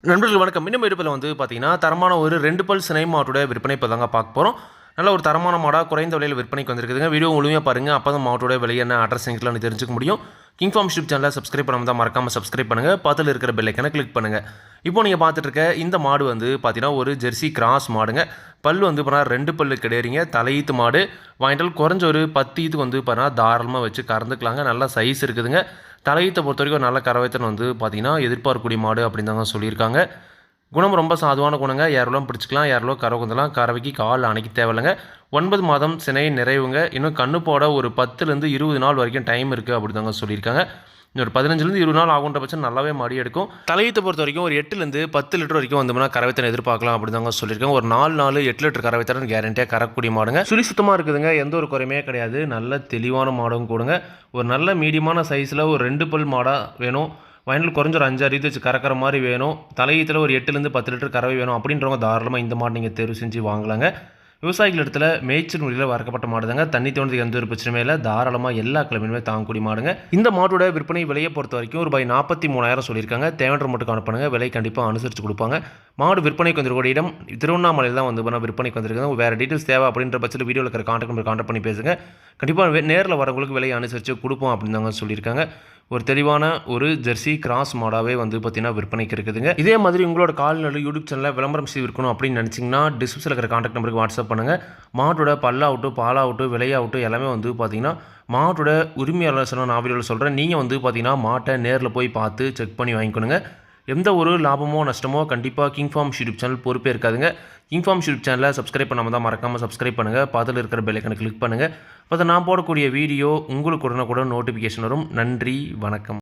நண்பர்கள் வணக்கம். இன்னும் இருப்பில் பார்த்தீங்கன்னா, தரமான ஒரு 2 பல் சினை மாட்டோட விற்பனை இப்போ தாங்க பார்க்க போகிறோம். நல்ல ஒரு தரமான மாடா குறைந்த விலையில் விற்பனைக்கு வந்திருக்குதுங்க. வீடியோ முழுமையாக பாருங்கள். அப்போ தான் மாட்டோட விலை என்ன, அட்ரஸ் எங்கெல்லாம் தெரிஞ்சுக்க முடியும். கிங் ஃபார்ம் யூடியூப் சேனலை சப்ஸ்கிரைப் பண்ணாமல் தான் மறக்காமல் சப்ஸ்கிரைப் பண்ணுங்கள். பக்கத்தில் இருக்கிற பெல் ஐக்கனை கிளிக் பண்ணுங்கள். இப்போ நீங்கள் பார்த்துட்டு இருக்க இந்த மாடு பார்த்தீங்கன்னா ஒரு ஜெர்சி கிராஸ் மாடுங்க. பல் பார்த்தீங்கன்னா 2 பல்லு கிடையாதுங்க. தலையீத்து மாடு வாங்கிட்டால் குறைஞ்ச ஒரு 10 ஈத்துக்கு பார்த்தீங்கன்னா தாராளமாக வச்சு கறந்துக்கலாங்க. நல்ல சைஸ் இருக்குதுங்க. தலையீத்தை பொறுத்த வரைக்கும் நல்ல கறவைத்தன் பார்த்தீங்கன்னா எதிர்பார்க்கக்கூடிய மாடு அப்படின்னு தாங்க சொல்லியிருக்காங்க. குணம் ரொம்ப சாதுவான குணங்க. யாரெல்லாம் பிடிச்சிக்கலாம், யாரெல்லாம் கறவை குந்தலாம். கறவைக்கு கால் அணைக்க தேவையில்லைங்க. 9 மாதம் சினை நிறைவுங்க. இன்னும் கண்ணு போட ஒரு 10லேருந்து 20 நாள் வரைக்கும் டைம் இருக்குது அப்படி தாங்க சொல்லியிருக்காங்க. இன்னொரு 15லேருந்து 20 நாள் ஆகுன்ற பட்சம் நல்லாவே மடி எடுக்கும். தலையீத்தை பொறுத்த வரைக்கும் ஒரு 8லேருந்து 10 லிட்டர் வரைக்கும் வந்தோம்னா கறவைத்தனை எதிர்பார்க்கலாம் அப்படி தாங்க சொல்லியிருக்காங்க. ஒரு 4 நாள் 8 லிட்டர் கறவைத்தனை கேரண்டியாக கறக்கூடிய மாடுங்க. சுழி சுத்தமாக இருக்குதுங்க. எந்த ஒரு குறையுமே கிடையாது. நல்ல தெளிவான மாடும் கூடுங்க. ஒரு நல்ல மீடியமான சைஸில் ஒரு 2 பல் மாடாக வேணும். வயலில் குறைஞ்ச ஒரு 5-6 இது வச்சு கறக்கிற மாதிரி வேணும். தலையீத்தில் ஒரு 8லேருந்து 10 லிட்டர் கறவை வேணும் அப்படின்றவங்க தாராளமாக இந்த மாடு நீங்கள் தேர்வு செஞ்சு வாங்கலாங்க. விவசாயிகள் இடத்துல மேய்ச்சல் முறையில் வளர்க்கப்பட்ட மாடு தாங்க. தண்ணி தோன்றதுக்கு எந்த ஒரு பிரச்சனையுமே இல்லை. தாராளமாக எல்லா கிழமையுமே தாங்கக்கூடிய மாடுங்க. இந்த மாட்டோட விற்பனை விலையை பொறுத்த வரைக்கும் ரூபாய் 43,000 சொல்லியிருக்காங்க. தேவையான மட்டும் காணப்படுங்க. விலை கண்டிப்பாக அனுசரித்து கொடுப்பாங்க. மாடு விற்பனைக்கு வந்திருக்கூடிய இடம் திருவண்ணாமலையில் தான் பண்ணால் விற்பனைக்கு வந்திருக்காங்க. வேறு டீட்டெயில்ஸ் தேவை அப்படின்ற பட்சத்தில் வீடியோவில் இருக்கிற கான்டாக்ட் பண்ணி பேசுங்க. கண்டிப்பாக நேரில் வரவங்களுக்கு விலை அனுசரித்து கொடுப்போம் அப்படின்னு தாங்க சொல்லியிருக்காங்க. ஒரு தெளிவான ஒரு ஜெர்சி கிராஸ் மாடாகவே பார்த்தீங்கன்னா விற்பனைக்கு இருக்குதுங்க. இதே மாதிரி உங்களோட கால்நடை யூடியூப் சேனலில் விளம்பரம் செய்து இருக்கணும் அப்படின்னு நினச்சிங்கன்னா டிஸ்கிரிப்ஷனில் இருக்கிற கான்டாக்ட் நம்பருக்கு வாட்ஸ்அப் பண்ணுங்கள். மாட்டோட பல்லாகட்டும் பாலாகட்டும் விலையாகட்டும் எல்லாமே பார்த்தீங்கன்னா மாட்டோட உரிமையாளர் சொன்ன நான் வீடியோவில் சொல்கிறேன். நீங்கள் பார்த்தீங்கன்னா மாட்டை நேரில் போய் பார்த்து செக் பண்ணி வாங்கிக்கணுங்க. எந்த ஒரு லாபமோ நஷ்டமோ கண்டிப்பாக கிங் ஃபார்ம் யூடியூப் சேனல் பொறுப்பே இருக்காதுங்க. கிங் ஃபார்ம் யூடியூப் சேனலை சப்ஸ்கிரைப் பண்ணாமல் தான் மறக்காமல் சப்ஸ்கிரைப் பண்ணுங்கள். பக்கத்தில் இருக்கிற பெல் ஐக்கனை கிளிக் பண்ணுங்கள். அப்போ நான் போடக்கூடிய வீடியோ உங்களுக்கு உடனுக்குடன் நோட்டிஃபிகேஷன் வரும். நன்றி, வணக்கம்.